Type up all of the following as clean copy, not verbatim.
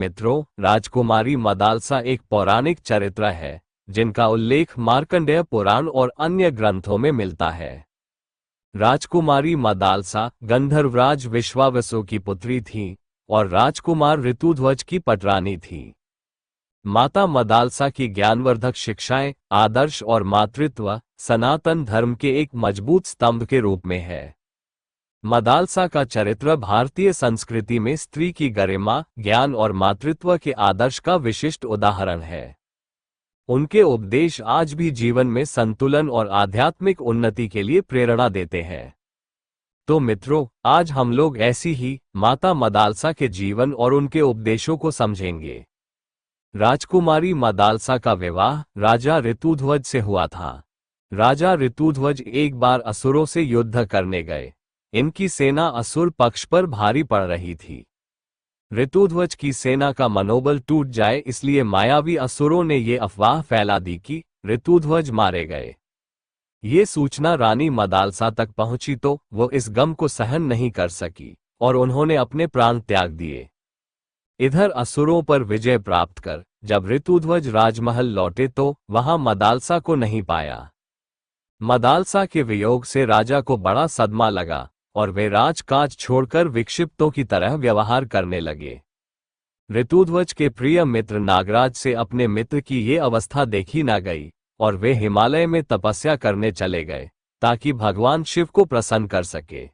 मित्रों, राजकुमारी मदालसा एक पौराणिक चरित्र है जिनका उल्लेख मार्कंडेय पुराण और अन्य ग्रंथों में मिलता है। राजकुमारी मदालसा गंधर्वराज विश्वावसु की पुत्री थी और राजकुमार ऋतुध्वज की पटरानी थी। माता मदालसा की ज्ञानवर्धक शिक्षाएं, आदर्श और मातृत्व सनातन धर्म के एक मजबूत स्तंभ के रूप में है। मदालसा का चरित्र भारतीय संस्कृति में स्त्री की गरिमा, ज्ञान और मातृत्व के आदर्श का विशिष्ट उदाहरण है। उनके उपदेश आज भी जीवन में संतुलन और आध्यात्मिक उन्नति के लिए प्रेरणा देते हैं। तो मित्रों, आज हम लोग ऐसी ही माता मदालसा के जीवन और उनके उपदेशों को समझेंगे। राजकुमारी मदालसा का विवाह राजा ऋतुध्वज से हुआ था। राजा ऋतुध्वज एक बार असुरों से युद्ध करने गए। इनकी सेना असुर पक्ष पर भारी पड़ रही थी। ऋतुध्वज की सेना का मनोबल टूट जाए इसलिए मायावी असुरों ने ये अफवाह फैला दी कि ऋतुध्वज मारे गए। ये सूचना रानी मदालसा तक पहुंची तो वो इस गम को सहन नहीं कर सकी और उन्होंने अपने प्राण त्याग दिए। इधर असुरों पर विजय प्राप्त कर जब ऋतुध्वज राजमहल लौटे तो वहां मदालसा को नहीं पाया। मदालसा के वियोग से राजा को बड़ा सदमा लगा और वे राजकाज छोड़कर विक्षिप्तों की तरह व्यवहार करने लगे। ऋतुध्वज के प्रिय मित्र नागराज से अपने मित्र की ये अवस्था देखी न गई और वे हिमालय में तपस्या करने चले गए ताकि भगवान शिव को प्रसन्न कर सके।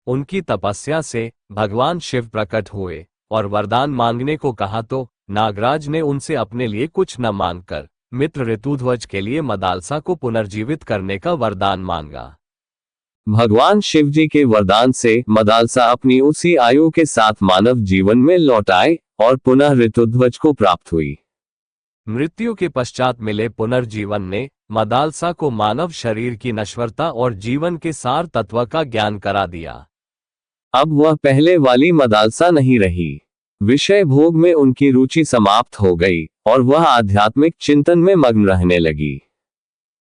उनकी तपस्या से भगवान शिव प्रकट हुए और वरदान मांगने को कहा तो नागराज ने उनसे अपने लिए कुछ न मांगकर मित्र ऋतुध्वज के लिए मदालसा को पुनर्जीवित करने का वरदान मांगा। भगवान शिव जी के वरदान से मदालसा अपनी उसी आयु के साथ मानव जीवन में लौट आए और पुनः ऋतुध्वज को प्राप्त हुई। मृत्यु के पश्चात मिले पुनर्जीवन ने मदालसा को मानव शरीर की नश्वरता और जीवन के सार तत्व का ज्ञान करा दिया। अब वह पहले वाली मदालसा नहीं रही। विषय भोग में उनकी रुचि समाप्त हो गई और वह आध्यात्मिक चिंतन में मग्न रहने लगी।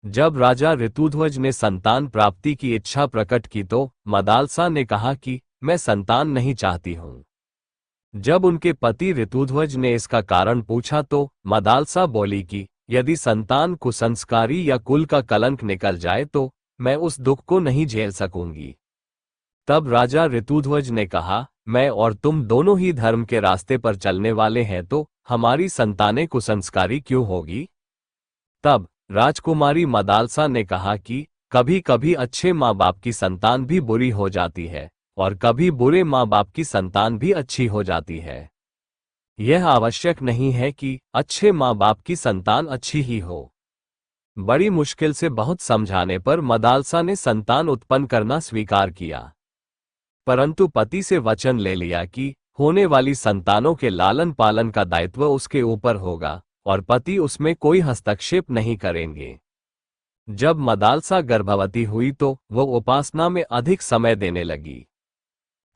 जब राजा ऋतुध्वज ने संतान प्राप्ति की इच्छा प्रकट की तो मदालसा ने कहा कि मैं संतान नहीं चाहती हूं। जब उनके पति ऋतुध्वज ने इसका कारण पूछा तो मदालसा बोली कि यदि संतान कुसंस्कारी या कुल का कलंक निकल जाए तो मैं उस दुख को नहीं झेल सकूंगी। तब राजा ऋतुध्वज ने कहा, मैं और तुम दोनों ही धर्म के रास्ते पर चलने वाले हैं तो हमारी संतानें कुसंस्कारी क्यों होगी? तब राजकुमारी मदालसा ने कहा कि कभी कभी अच्छे माँ बाप की संतान भी बुरी हो जाती है और कभी बुरे माँ बाप की संतान भी अच्छी हो जाती है। यह आवश्यक नहीं है कि अच्छे माँ बाप की संतान अच्छी ही हो। बड़ी मुश्किल से बहुत समझाने पर मदालसा ने संतान उत्पन्न करना स्वीकार किया, परंतु पति से वचन ले लिया कि होने वाली संतानों के लालन पालन का दायित्व उसके ऊपर होगा और पति उसमें कोई हस्तक्षेप नहीं करेंगे। जब मदालसा गर्भवती हुई तो वो उपासना में अधिक समय देने लगी।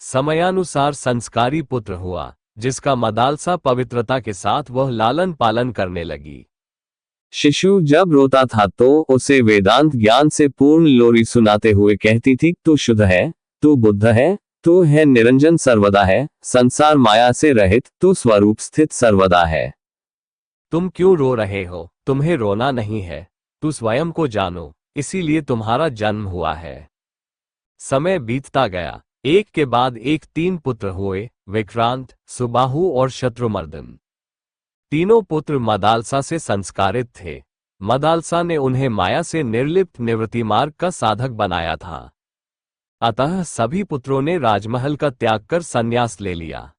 समयानुसार संस्कारी पुत्र हुआ जिसका मदालसा पवित्रता के साथ वह लालन पालन करने लगी। शिशु जब रोता था तो उसे वेदांत ज्ञान से पूर्ण लोरी सुनाते हुए कहती थी, तू शुद्ध है, तू बुद्ध है, तू है निरंजन सर्वदा है, संसार माया से रहित, तू स्वरूप स्थित सर्वदा है। तुम क्यों रो रहे हो? तुम्हें रोना नहीं है, तू स्वयं को जानो, इसीलिए तुम्हारा जन्म हुआ है। समय बीतता गया, एक के बाद एक 3 पुत्र हुए, विक्रांत, सुबाहु और शत्रुमर्दन। तीनों पुत्र मदालसा से संस्कारित थे। मदालसा ने उन्हें माया से निर्लिप्त निवृत्ति मार्ग का साधक बनाया था। अतः सभी पुत्रों ने राजमहल का त्याग कर संन्यास ले लिया।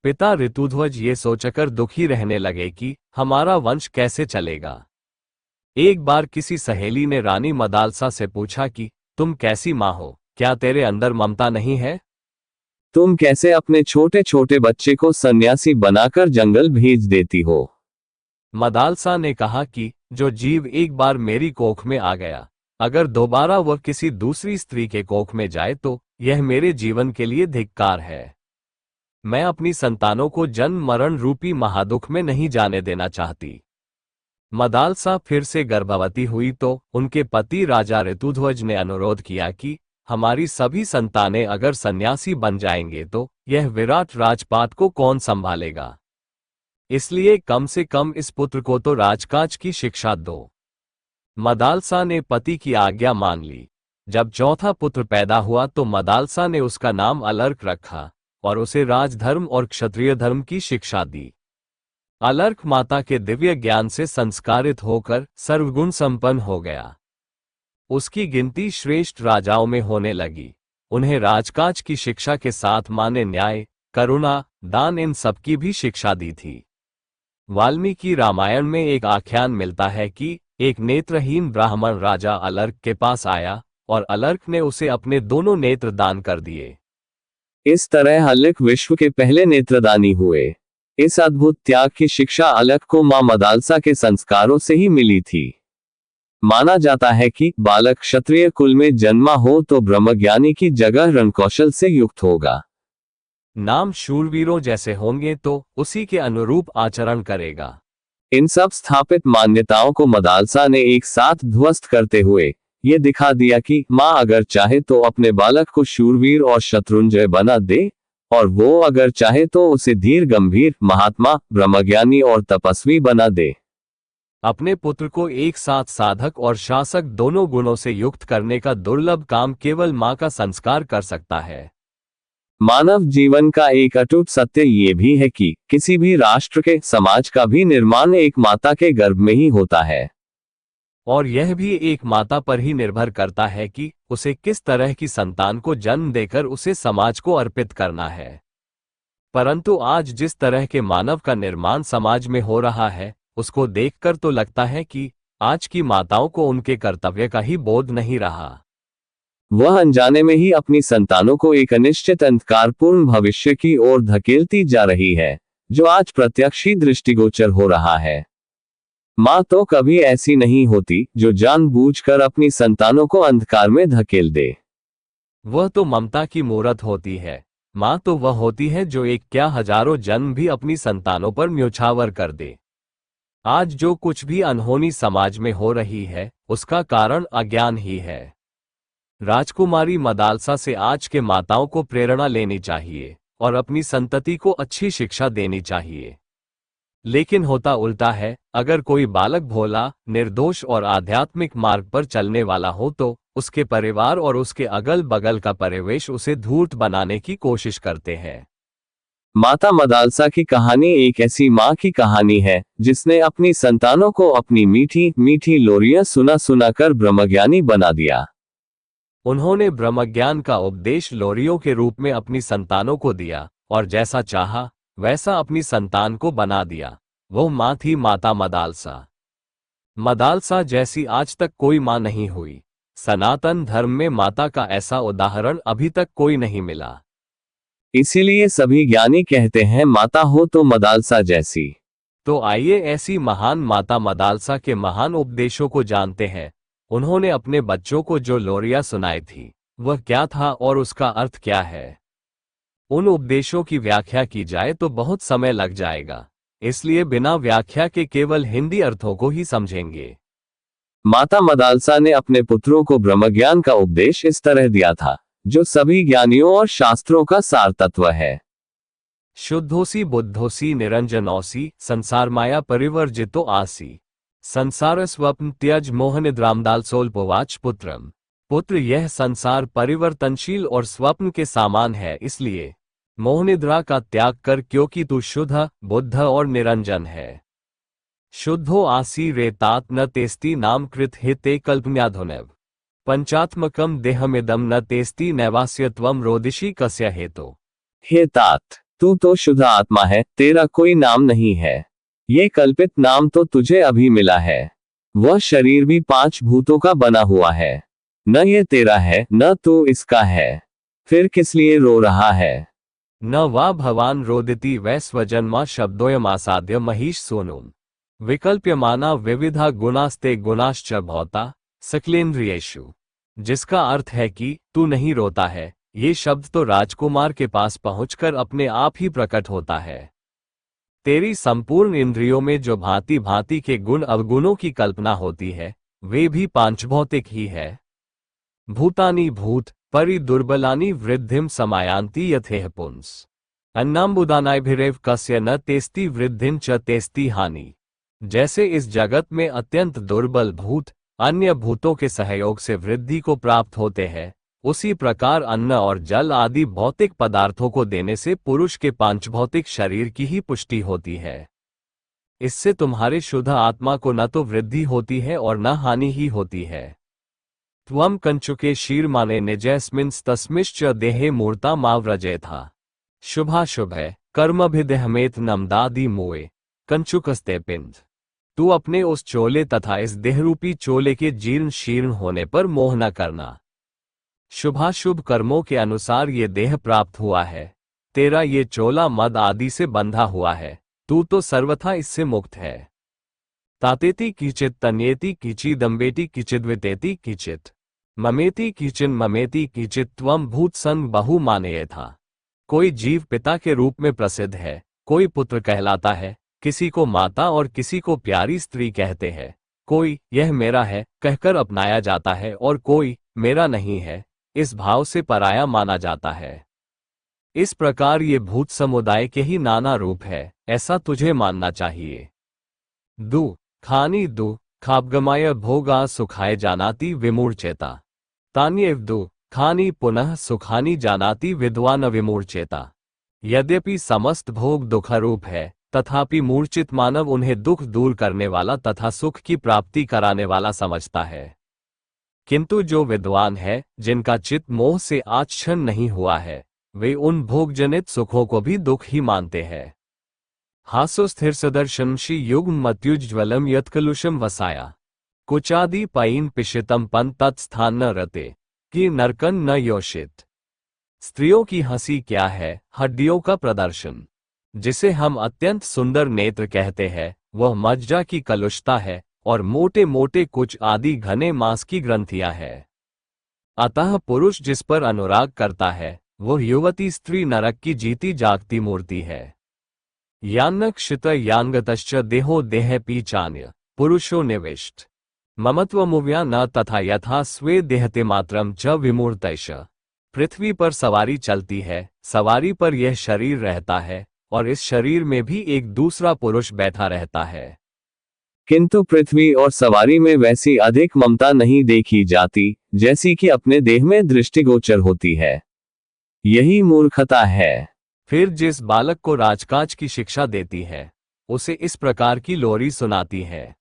पिता ऋतुध्वज ये सोचकर दुखी रहने लगे कि हमारा वंश कैसे चलेगा। एक बार किसी सहेली ने रानी मदालसा से पूछा कि तुम कैसी माँ हो, क्या तेरे अंदर ममता नहीं है? तुम कैसे अपने छोटे छोटे बच्चे को सन्यासी बनाकर जंगल भेज देती हो? मदालसा ने कहा कि जो जीव एक बार मेरी कोख में आ गया, अगर दोबारा वह किसी दूसरी स्त्री के कोख में जाए तो यह मेरे जीवन के लिए धिक्कार है। मैं अपनी संतानों को जन्म मरण रूपी महादुख में नहीं जाने देना चाहती। मदालसा फिर से गर्भवती हुई तो उनके पति राजा ऋतुध्वज ने अनुरोध किया कि हमारी सभी संतानें अगर सन्यासी बन जाएंगे तो यह विराट राजपाट को कौन संभालेगा। इसलिए कम से कम इस पुत्र को तो राजकाज की शिक्षा दो। मदालसा ने पति की आज्ञा मान ली। जब चौथा पुत्र पैदा हुआ तो मदालसा ने उसका नाम अलर्क रखा और उसे राजधर्म और क्षत्रिय धर्म की शिक्षा दी। अलर्क माता के दिव्य ज्ञान से संस्कारित होकर सर्वगुण संपन्न हो गया। उसकी गिनती श्रेष्ठ राजाओं में होने लगी। उन्हें राजकाज की शिक्षा के साथ माँ ने न्याय, करुणा, दान इन सब की भी शिक्षा दी थी। वाल्मीकि रामायण में एक आख्यान मिलता है कि एक नेत्रहीन ब्राह्मण राजा अलर्क के पास आया और अलर्क ने उसे अपने दोनों नेत्र दान कर दिए। इस तरह अलर्क विश्व के पहले नेत्रदानी हुए। इस अद्भुत त्याग की शिक्षा अलर्क को मां मदालसा के संस्कारों से ही मिली थी। माना जाता है कि बालक क्षत्रिय कुल में जन्मा हो तो ब्रह्मज्ञानी की जगह रणकौशल से युक्त होगा। नाम शूरवीरों जैसे होंगे तो उसी के अनुरूप आचरण करेगा। इन सब स्थापित मान्यताओं को मदालसा ने एक साथ ध्वस्त करते हुए ये दिखा दिया कि माँ अगर चाहे तो अपने बालक को शूरवीर और शत्रुंजय बना दे, और वो अगर चाहे तो उसे धीर गंभीर, महात्मा, ब्रह्मज्ञानी और तपस्वी बना दे। अपने पुत्र को एक साथ साधक और शासक दोनों गुणों से युक्त करने का दुर्लभ काम केवल माँ का संस्कार कर सकता है। मानव जीवन का एक अटूट सत्य ये भी है कि किसी भी राष्ट्र के, समाज का भी निर्माण एक माता के गर्भ में ही होता है। और यह भी एक माता पर ही निर्भर करता है कि उसे किस तरह की संतान को जन्म देकर उसे समाज को अर्पित करना है। परंतु आज जिस तरह के मानव का निर्माण समाज में हो रहा है, उसको देखकर तो लगता है कि आज की माताओं को उनके कर्तव्य का ही बोध नहीं रहा। वह अनजाने में ही अपनी संतानों को एक अनिश्चित अंधकारपूर्ण भविष्य की ओर धकेलती जा रही है, जो आज प्रत्यक्ष ही दृष्टिगोचर हो रहा है। माँ तो कभी ऐसी नहीं होती जो जानबूझकर अपनी संतानों को अंधकार में धकेल दे। वह तो ममता की मूरत होती है। माँ तो वह होती है जो एक क्या हजारों जन्म भी अपनी संतानों पर न्योछावर कर दे। आज जो कुछ भी अनहोनी समाज में हो रही है, उसका कारण अज्ञान ही है। राजकुमारी मदालसा से आज के माताओं को प्रेरणा लेनी चाहिए और अपनी संतति को अच्छी शिक्षा देनी चाहिए। लेकिन होता उल्टा है। अगर कोई बालक भोला, निर्दोष और आध्यात्मिक मार्ग पर चलने वाला हो तो उसके परिवार और उसके अगल बगल का परिवेश उसे धूर्त बनाने की कोशिश करते हैं। माता मदालसा की कहानी एक ऐसी माँ की कहानी है जिसने अपनी संतानों को अपनी मीठी मीठी लोरियां सुना सुना कर ब्रह्मज्ञानी बना दिया। उन्होंने ब्रह्मज्ञान का उपदेश लोरियों के रूप में अपनी संतानों को दिया और जैसा चाहा वैसा अपनी संतान को बना दिया। वो माँ थी माता मदालसा। मदालसा जैसी आज तक कोई माँ नहीं हुई। सनातन धर्म में माता का ऐसा उदाहरण अभी तक कोई नहीं मिला। इसीलिए सभी ज्ञानी कहते हैं माता हो तो मदालसा जैसी। तो आइए ऐसी महान माता मदालसा के महान उपदेशों को जानते हैं। उन्होंने अपने बच्चों को जो लोरियां सुनाई थी वह क्या था और उसका अर्थ क्या है। उन उपदेशों की व्याख्या की जाए तो बहुत समय लग जाएगा, इसलिए बिना व्याख्या के केवल हिंदी अर्थों को ही समझेंगे। माता मदालसा ने अपने पुत्रों को ब्रह्मज्ञान का उपदेश इस तरह दिया था, जो सभी ज्ञानियों और शास्त्रों का सार तत्व है। शुद्धोसी बुद्धोसी निरंजनोसी संसार माया परिवर्जितो आसी संसार स्वप्न त्यज मोहनिद्रामदालसोल्पवाच पुत्रम। पुत्र, यह संसार परिवर्तनशील और स्वप्न के समान है, इसलिए मोहनिद्रा का त्याग कर, क्योंकि तू शुद्ध, बुद्ध और निरंजन है। शुद्धो आसी रे तात न तेस्ती नाम कृत हे ते कल्पन्याधुनैव पंचात्मकम देहमिदम न तेस्ती नैवास्यत्वम रोदिशी कस्य हेतो। हे तात, तू तो शुद्ध आत्मा है, तेरा कोई नाम नहीं है। ये कल्पित नाम तो तुझे अभी मिला है। वह शरीर भी 5 भूतों का बना हुआ है। न ये तेरा है न तू इसका है, फिर किस लिए रो रहा है। न वा भवान रोदिति वै स्वजन्मा शब्दोयमासाद्य महिष सोनुम विकल्प्यमाना विविधा गुणास्ते गुणाश्च भौता सकलेन्द्रियेषु। जिसका अर्थ है कि तू नहीं रोता है। ये शब्द तो राजकुमार के पास पहुंचकर अपने आप ही प्रकट होता है। तेरी संपूर्ण इंद्रियों में जो भांति भांति के गुण अवगुणों की कल्पना होती है, वे भी पांचभौतिक ही है। भूतानि भूत परि दुर्बलानि वृद्धिम समायांति यथेह पुंस। अन्नाम्बुदानाभिरेव कस्य न तेस्ति वृद्धिं च तेस्ति हानि। जैसे इस जगत में अत्यंत दुर्बल भूत अन्य भूतों के सहयोग से वृद्धि को प्राप्त होते हैं, उसी प्रकार अन्न और जल आदि भौतिक पदार्थों को देने से पुरुष के पांचभौतिक शरीर की ही पुष्टि होती है। इससे तुम्हारे शुद्ध आत्मा को न तो वृद्धि होती है और न हानि ही होती है। त्वम कंचुके शीर्माने निजस्मिन् तस्मिश्च देहे मूर्ता माव्रजे था। शुभाशुभ है कर्मभिदेहमेत नमदादि मोए कंचुकस्ते पिंड। तू अपने उस चोले तथा इस देहरूपी चोले के जीर्ण शीर्ण होने पर मोह न करना। शुभाशुभ कर्मों के अनुसार ये देह प्राप्त हुआ है, तेरा ये चोला मद आदि से बंधा हुआ है, तू तो सर्वथा इससे मुक्त है। तातेति किचित तन्येति किचिदम्बेति किचिद्वितेति किचित ममेति किचिन ममेति किचित त्वम भूत संग बहु मानेय था। कोई जीव पिता के रूप में प्रसिद्ध है, कोई पुत्र कहलाता है, किसी को माता और किसी को प्यारी स्त्री कहते हैं, कोई यह मेरा है कहकर अपनाया जाता है और कोई मेरा नहीं है इस भाव से पराया माना जाता है। इस प्रकार ये भूत समुदाय के ही नाना रूप है, ऐसा तुझे मानना चाहिए। दु खानी दु खापगमाय भोगा सुखाय जानाति विमूर्छेता। तान्येव दु खानी पुनः सुखानी जानाति विद्वान विमूर्छेता। यद्यपि समस्त भोग दुखरूप है, तथापि मूर्छित मानव उन्हें दुख दूर करने वाला तथा सुख की प्राप्ति कराने वाला समझता है। किंतु जो विद्वान है, जिनका चित्त मोह से आच्छन्न नहीं हुआ है, वे उन भोगजनित सुखों को भी दुख ही मानते हैं। हासो स्थिर सदर्शनशी युग्म मत्युज्ज्वलम यत्कलुषम वसाया कुचादि पयीन पिशितम पन तत्स्थान न रते कि नरकन न योषित। स्त्रियों की हंसी क्या है, हड्डियों का प्रदर्शन। जिसे हम अत्यंत सुंदर नेत्र कहते हैं, वह मज्जा की कलुषता है और मोटे मोटे कुछ आदि घने मांस की ग्रंथियां है। अतः पुरुष जिस पर अनुराग करता है, वह युवती स्त्री नरक की जीती जागती मूर्ति है। यान्नक्षित यान्गतश्च देहो देह पीचान्य पुरुषो निविष्ट ममत्वमुव्या न तथा यथा स्वे देहते मात्रम च विमूर्तैष। पृथ्वी पर सवारी चलती है, सवारी पर यह शरीर रहता है और इस शरीर में भी एक दूसरा पुरुष बैठा रहता है। किंतु पृथ्वी और सवारी में वैसी अधिक ममता नहीं देखी जाती जैसी कि अपने देह में दृष्टिगोचर होती है। यही मूर्खता है। फिर जिस बालक को राजकाज की शिक्षा देती है, उसे इस प्रकार की लोरी सुनाती है,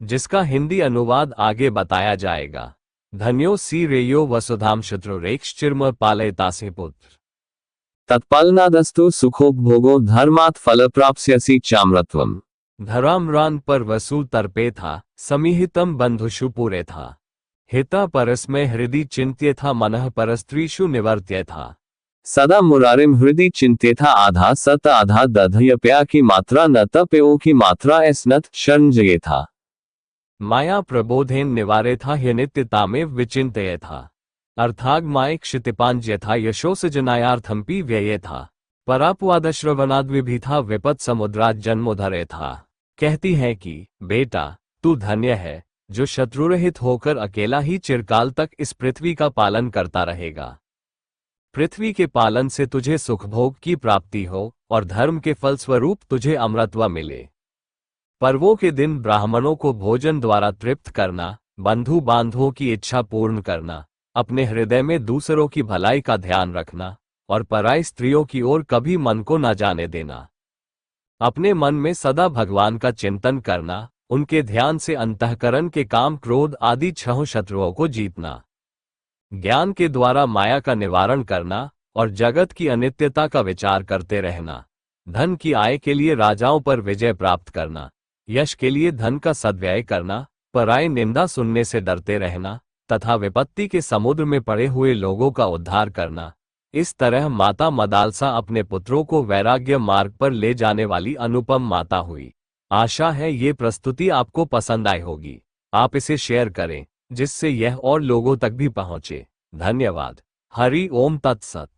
जिसका हिंदी अनुवाद आगे बताया जाएगा। धन्यो सी रेयो वसुधाम शत्रुरेक्ष चिर्म पालयतासे पुत्र। तत्पालनादस्तु सुखोपभोगो धर्मात् फल प्राप्स्यसि चाम्रत्वम्। धराम्रान पर वसु तर्पे था, समीहितम बंधुषु पूरे था। हिता परस्मय हृदि चिंत्य था, मनः परस्त्रीषु निवर्त्य था। सदा मुरारिम हृदि चिंत्यथा आधा सत आधा दधयप्या की मात्रा न तप्यो की मात्रा एस्नत शर्ंजये था। माया प्रबोधेन निवारे था, ह्यनित्यता में विचिंतये था। अर्थाग माय क्षितिपांज्य था, यशोसजनायार्थमपि व्यये था। परापवादश्रवणाद्विभी था, विपत समुद्रात जन्मोधरे था। कहती है कि बेटा तू धन्य है जो शत्रुरहित होकर अकेला ही चिरकाल तक इस पृथ्वी का पालन करता रहेगा। पृथ्वी के पालन से तुझे सुखभोग की प्राप्ति हो और धर्म के फलस्वरूप तुझे अमरत्व मिले। पर्वों के दिन ब्राह्मणों को भोजन द्वारा तृप्त करना, बंधु बांधवों की इच्छा पूर्ण करना, अपने हृदय में दूसरों की भलाई का ध्यान रखना और पराई स्त्रियों की ओर कभी मन को न जाने देना। अपने मन में सदा भगवान का चिंतन करना, उनके ध्यान से अंतःकरण के काम क्रोध आदि छह शत्रुओं को जीतना। ज्ञान के द्वारा माया का निवारण करना और जगत की अनित्यता का विचार करते रहना। धन की आय के लिए राजाओं पर विजय प्राप्त करना, यश के लिए धन का सद्व्यय करना, पराई निंदा सुनने से डरते रहना तथा विपत्ति के समुद्र में पड़े हुए लोगों का उद्धार करना। इस तरह माता मदालसा अपने पुत्रों को वैराग्य मार्ग पर ले जाने वाली अनुपम माता हुई। आशा है ये प्रस्तुति आपको पसंद आई होगी। आप इसे शेयर करें जिससे यह और लोगों तक भी पहुंचे। धन्यवाद। हरि ओम तत्सत।